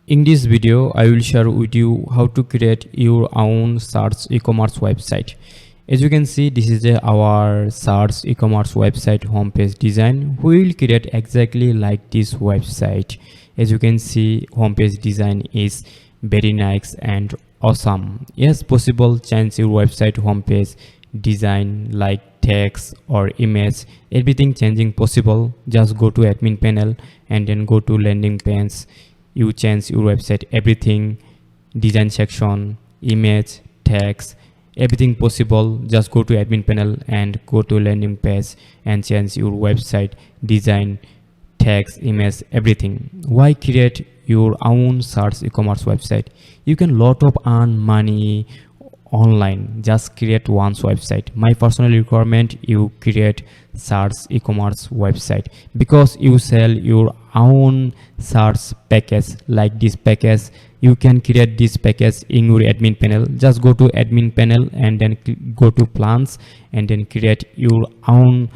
In this video, I will share with you how to create your own SaaS e-commerce website. As you can see, this is our SaaS e-commerce website homepage design. We will create exactly like this website. As you can see, homepage design is very nice and awesome. Yes, possible change your website homepage design like text or image, everything changing possible. Just go to admin panel and then go to landing page. You change your website, everything, design section, image, text, everything possible. Just go to admin panel and go to landing page and change your website design, text, image, everything. Why create your own SaaS e-commerce website? You can lot of earn money online. Just create one website. My personal requirement, you create SaaS e-commerce website because you sell your own SaaS package like this package. You can create this package in your admin panel. Just go to admin panel and then go to plans and then create your own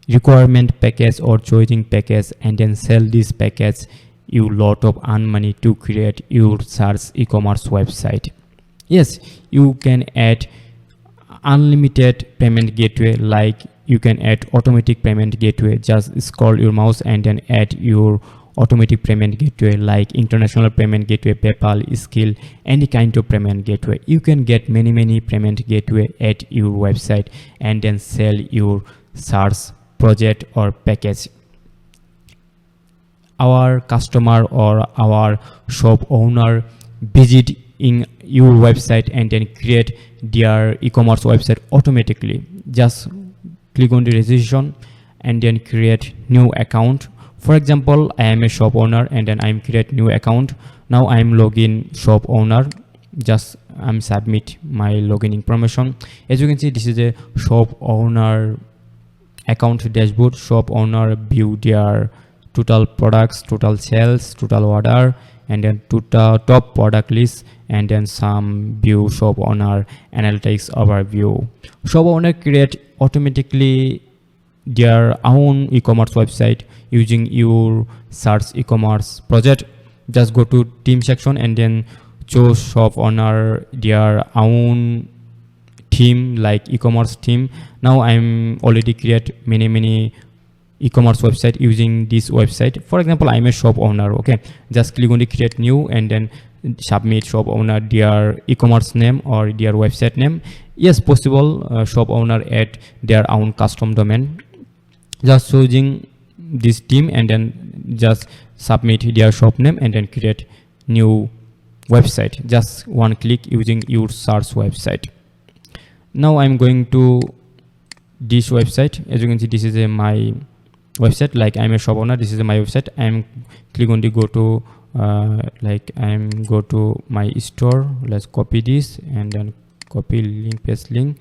requirement package or choosing package and then sell this package. You lot of earn money to create your SaaS e-commerce website. Yes, you can add unlimited payment gateway, like you can add automatic payment gateway. Just scroll your mouse and then add your automatic payment gateway like international payment gateway, PayPal, Skill, any kind of payment gateway. You can get many payment gateway at your website and then sell your SaaS project or package. Our customer or our shop owner visit in your website and then create their e-commerce website automatically. Just click on the registration and then create new account. For example, I am a shop owner and then I'm create new account. Now I'm login shop owner. Just I'm submit my login information. As you can see, this is a shop owner account dashboard. Shop owner view their total products, total sales, total order, and then top product list, and then some view shop owner analytics overview. Shop owner create automatically their own e-commerce website using your SaaS e-commerce project. Just go to team section and then choose shop owner their own theme like e-commerce theme. Now I'm already create many e-commerce website using this website. For example, I'm a shop owner. Okay, just click on the create new and then submit shop owner their e-commerce name or their website name. Yes, possible shop owner add their own custom domain. Just choosing this theme and then just submit their shop name and then create new website. Just one click using your SaaS website. Now I'm going to this website. As you can see, this is my website. Like I'm a shop owner, this is my website. I'm click on the go to go to my store. Let's copy this and then copy link, paste link.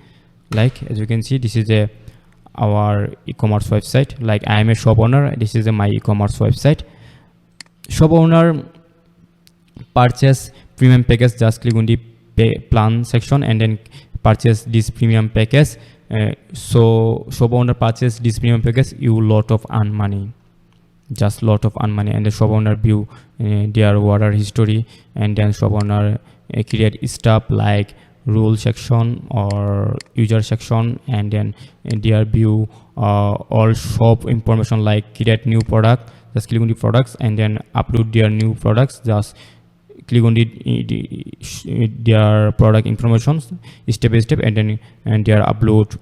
Like as you can see, this is our e-commerce website. Like I am a shop owner, this is my e-commerce website. Shop owner purchase premium package. Just click on the plan section and then purchase this premium package. So shop owner purchase this premium package, you lot of earn money, just lot of earn money. And the shop owner view their order history, and then shop owner create stuff like rule section or user section, and then their view all shop information like create new product. Just click on the products and then upload their new products. Just click on their product information step by step and then their upload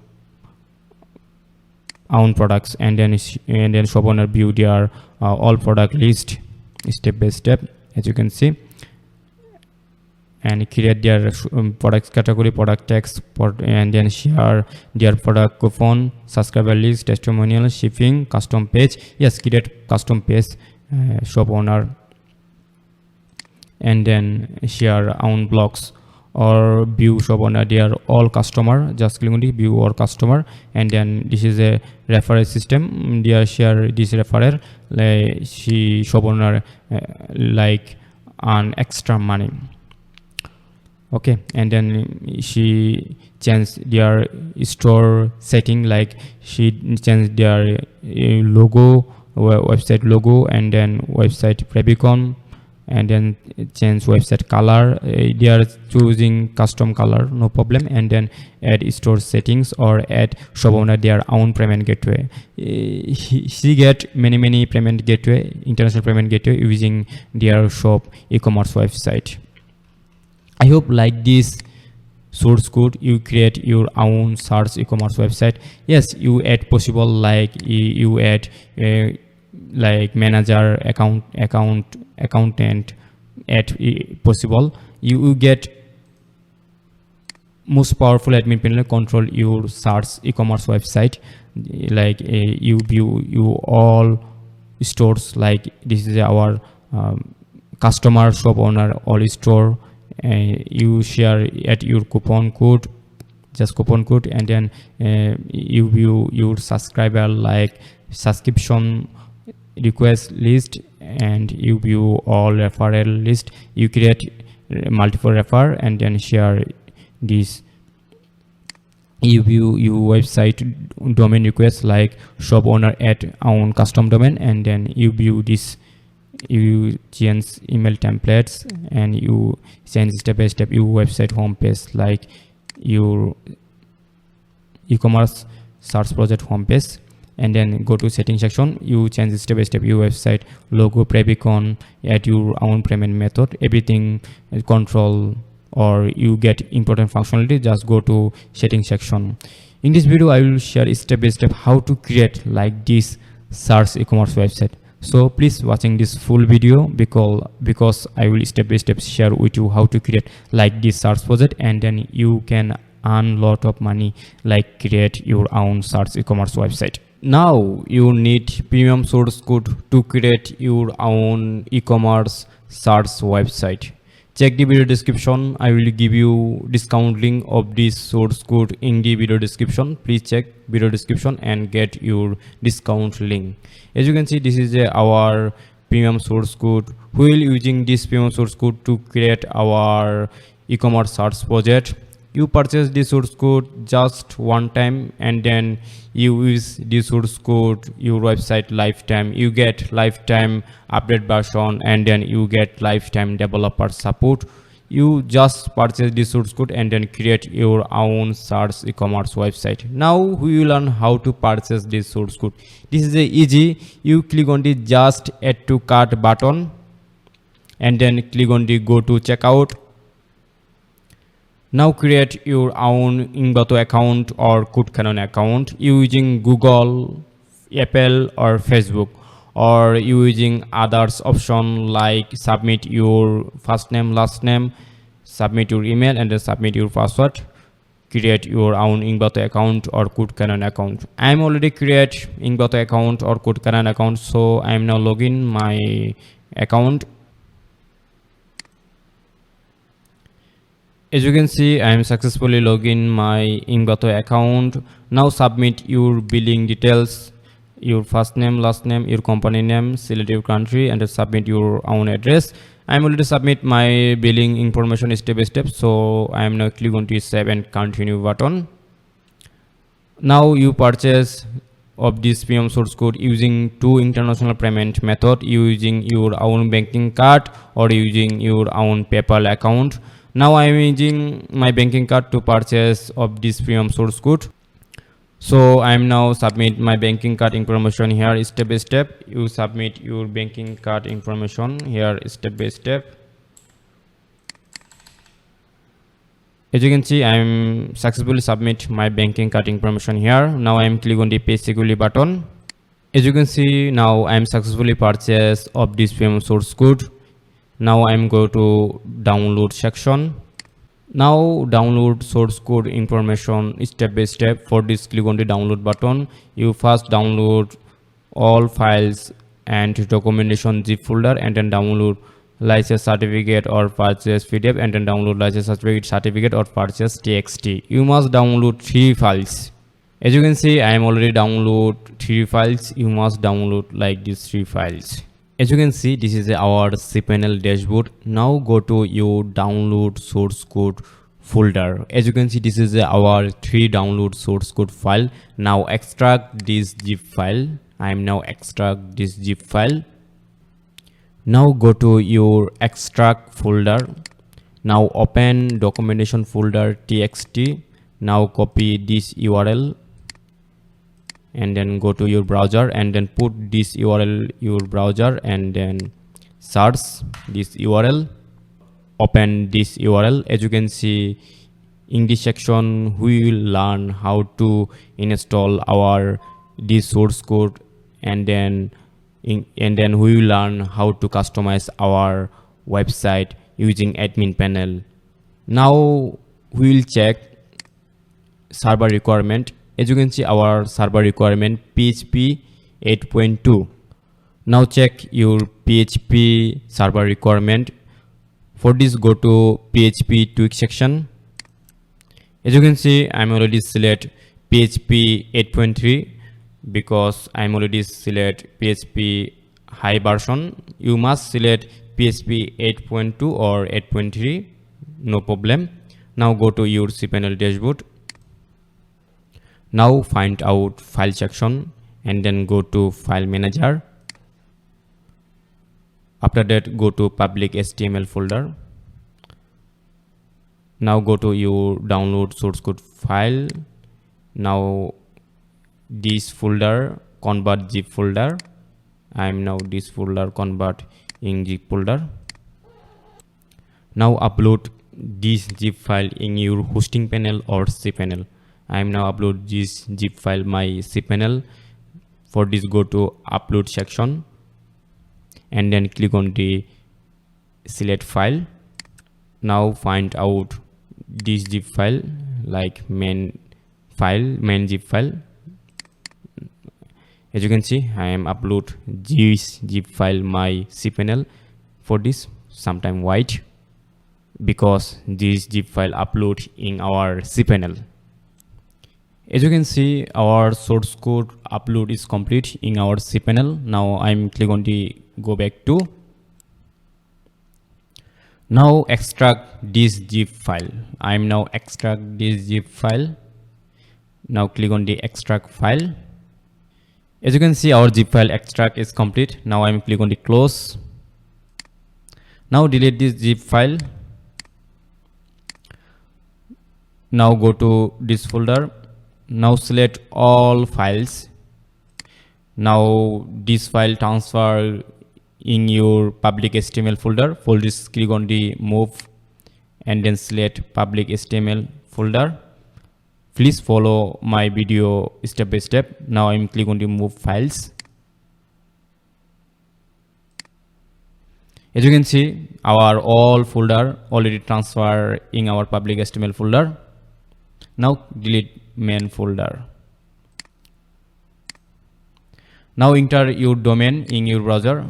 own products, and then shop owner view their all product list step by step, as you can see, and create their products category, product text, and then share their product coupon, subscriber list, testimonial, shipping, custom page. Yes, create custom page shop owner, and then share own blogs or view shop owner their all customer. Just click on the view or customer, and then this is a referral system. They share this referral, like she shop owner like earn extra money. Okay, and then she changed their store setting, like she changed their logo, website logo, and then website favicon, and then change website color. They are choosing custom color, no problem. And then add store settings or add shop owner their own payment gateway. She get many payment gateway, international payment gateway using their shop e-commerce website. I hope like this source code you create your own SaaS e-commerce website. Yes, you add possible like you add like manager, accountant, add possible. You get most powerful admin panel control your SaaS e-commerce website. Like you view you all stores, like this is our customer, shop owner, all store. You share at your coupon code, just coupon code, and then you view your subscriber like subscription request list, and you view all referral list. You create multiple refer and then share this. You view your website domain request like shop owner at own custom domain, and then you view this. You change email templates and you change step by step your website homepage like your e-commerce SaaS project homepage. And then go to setting section, you change step by step your website logo, favicon, add your own payment method, everything control, or you get important functionality, just go to setting section. In this video I will share step by step how to create like this SaaS e-commerce website. So please watching this full video because I will step by step share with you how to create like this SaaS project, and then you can earn lot of money like create your own SaaS e-commerce website. Now you need premium source code to create your own e-commerce SaaS website. Check the video description. I will give you discount link of this source code in the video description. Please check video description and get your discount link. As you can see, this is our premium source code. We will using this premium source code to create our e-commerce SaaS project. You purchase this source code just one time, and then you use this source code your website lifetime. You get lifetime update version, and then you get lifetime developer support. You just purchase this source code and then create your own SaaS e-commerce website. Now we will learn how to purchase this source code. This is easy. You click on the just add to cart button, and then click on the go to checkout. Now create your own Ingbato account or Codetai account using Google, Apple or Facebook, or using others option like submit your first name, last name, submit your email, and then submit your password. Create your own Ingbato account or Codetai account. I am already create Ingbato account or Codetai account, so I am now login my account. As you can see, I am successfully login my Ingbato account. Now submit your billing details, your first name, last name, your company name, select your country, and submit your own address. I am already submit my billing information step by step, so I am now click on to save and continue button. Now you purchase of this premium source code using two international payment method, using your own banking card or using your own PayPal account. Now I am using my banking card to purchase of this premium source code. So I am now submit my banking card information here step by step. You submit your banking card information here step by step. As you can see, I am successfully submit my banking card information here. Now I am click on the pay securely button. As you can see, now I am successfully purchase of this premium source code. Now I am go to download section. Now download source code information step by step. For this, click on the download button. You first download all files and documentation zip folder, and then download license certificate or purchase PDF, and then download license certificate or purchase txt. You must download 3 files. As you can see, I am already download 3 files. You must download like these 3 files. As you can see, this is our cPanel dashboard. Now go to your download source code folder. As you can see, this is our 3 download source code file. Now extract this zip file. I am now extract this zip file. Now go to your extract folder. Now open documentation folder txt. Now copy this URL and then go to your browser and then put this URL your browser and then search this URL. Open this URL. As you can see, in this section we will learn how to install our this source code and then we will learn how to customize our website using admin panel. Now we will check server requirement. As you can see, our server requirement PHP 8.2. Now check your PHP server requirement. For this, go to PHP tweak section. As you can see, I'm already select PHP 8.3 because I'm already select PHP high version. You must select PHP 8.2 or 8.3, no problem. Now go to your cPanel dashboard. Now find out file section and then go to file manager. After that, go to public HTML folder. Now go to your download source code file. Now this folder convert zip folder. I am now this folder convert in zip folder. Now upload this zip file in your hosting panel or cPanel. I am now upload this zip file my cPanel. For this, go to upload section and then click on the select file. Now find out this zip file like main zip file. As you can see, I am upload this zip file my cPanel. For this, sometime white because this zip file upload in our cPanel. As you can see, our source code upload is complete in our cPanel. Now I'm click on the go back to. Now extract this zip file. I'm now extract this zip file. Now click on the extract file. As you can see, our zip file extract is complete. Now I'm click on the close. Now delete this zip file. Now go to this folder. Now select all files. Now this file transfer in your public HTML folder. For this, click on the move and then select public HTML folder. Please follow my video step by step. Now I'm click on the move files. As you can see, our all folder already transfer in our public HTML folder. Now delete main folder. Now enter your domain in your browser.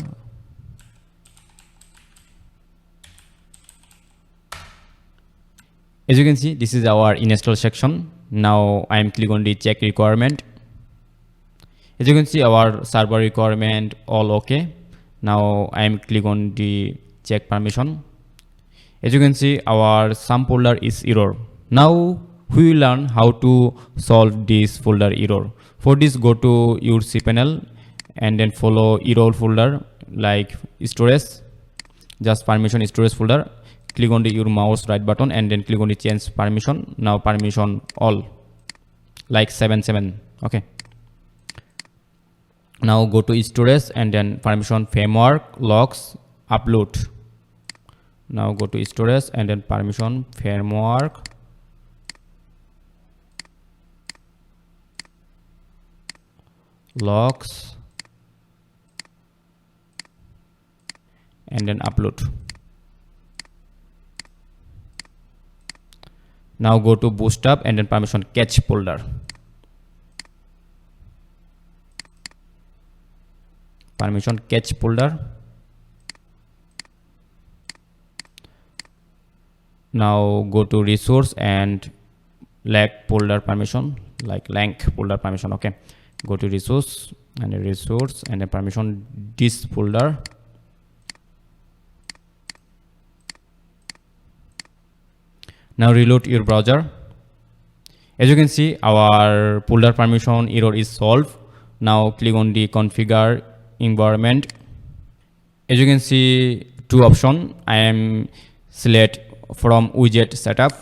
As you can see, this is our install section. Now I am click on the check requirement. As you can see, our server requirement all okay. Now I am click on the check permission. As you can see, our some folder is error. Now we will learn how to solve this folder error. For this, go to your cPanel and then follow error folder like storage, just permission storage folder. Click on your mouse right button and then click on the change permission. Now permission all like 77. Okay. Now go to storage and then permission framework logs upload. Now go to storage and then permission framework logs and then upload. Now go to bootstrap and then permission catch folder. Permission catch folder. Now go to resource and lack folder permission like length folder permission. Okay. Go to resource and then permission this folder. Now reload your browser. As you can see, our folder permission error is solved. Now click on the configure environment. As you can see, two options. I am select from widget setup.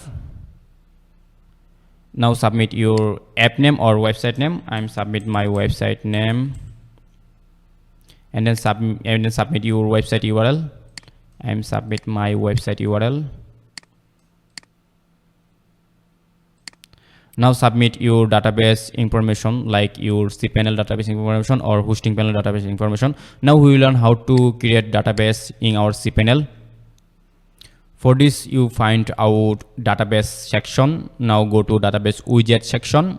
Now submit your app name or website name. I'm submit my website name, and then submit your website URL. I'm submit my website URL. Now submit your database information like your cPanel database information or hosting panel database information. Now we will learn how to create database in our cPanel. For this, you find out database section. Now go to database widget section.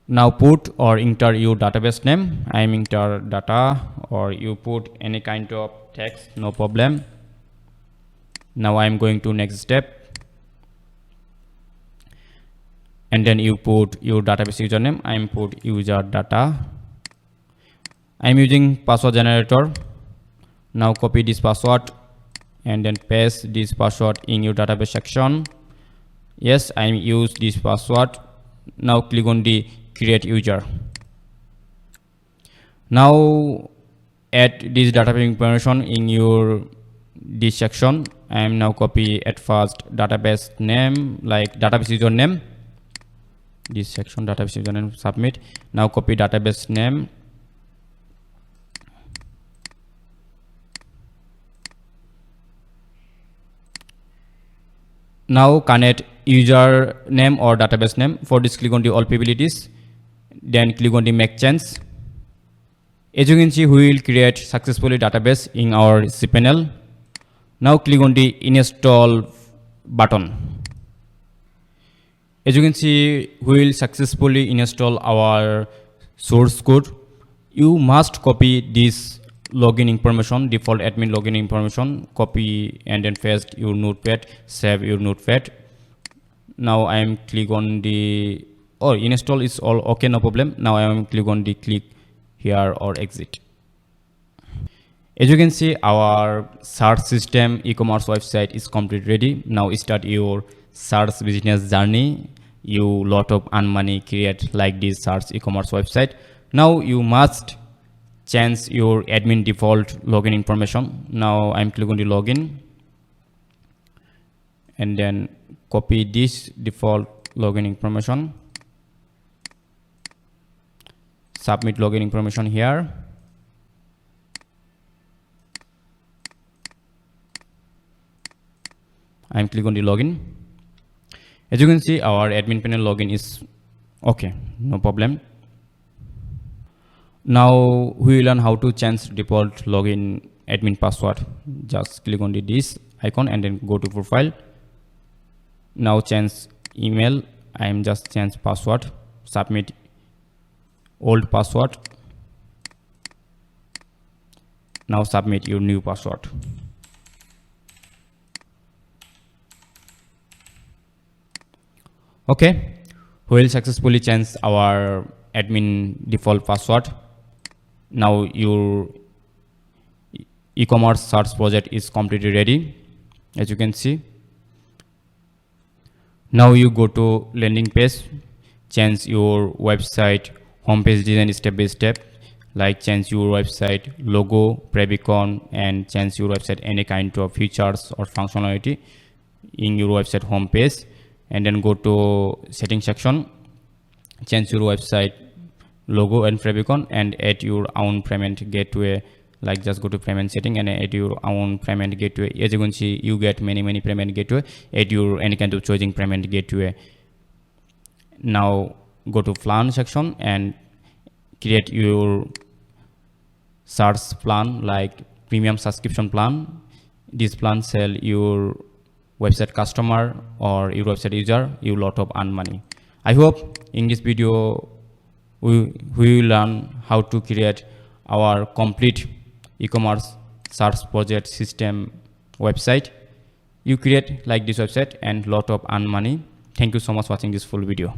Now put or enter your database name. I am enter data, or you put any kind of text, no problem. Now I am going to next step. And then you put your database username. I am put user data. I am using password generator. Now copy this password and then paste this password in your database section. Yes, I use this password. Now click on the create user. Now add this database information in your this section. I am now copy at first database name like database username. This section database username, submit. Now copy database name. Now connect user name or database name. For this, click on the all probabilities, then click on the make change. As you can see, we will create successfully database in our cPanel. Now click on the install button. As you can see, we will successfully install our source code. You must copy this login information, default admin login information, copy and then paste your notepad, save your notepad. Now I am click on the install is all okay, no problem. Now I am click on the click here or exit. As you can see, our search system e-commerce website is completely ready. Now start your search business journey. You lot of earn money create like this search e-commerce website. Now you must change your admin default login information. Now I'm click on the login and then copy this default login information, submit login information here. I'm click on the login. As you can see, our admin panel login is okay, no problem. Now we will learn how to change default login admin password. Just click on this icon and then go to profile. Now change email. I am just change password. Submit old password. Now submit your new password. Okay, we will successfully change our admin default password. Now your e-commerce search project is completely ready, as you can see. Now you go to landing page, change your website homepage design step by step, like change your website logo, favicon, and change your website any kind of features or functionality in your website homepage. And then go to setting section, change your website logo and favicon, and add your own payment gateway. Like just go to payment setting and add your own payment gateway. As you can see, you get many payment gateway. Add your any kind of choosing payment gateway. Now go to plan section and create your search plan like premium subscription plan. This plan sell your website customer or your website user you lot of earn money. I hope in this video we will learn how to create our complete e-commerce search project system website. You create like this website and lot of earn money. Thank you so much for watching this full video.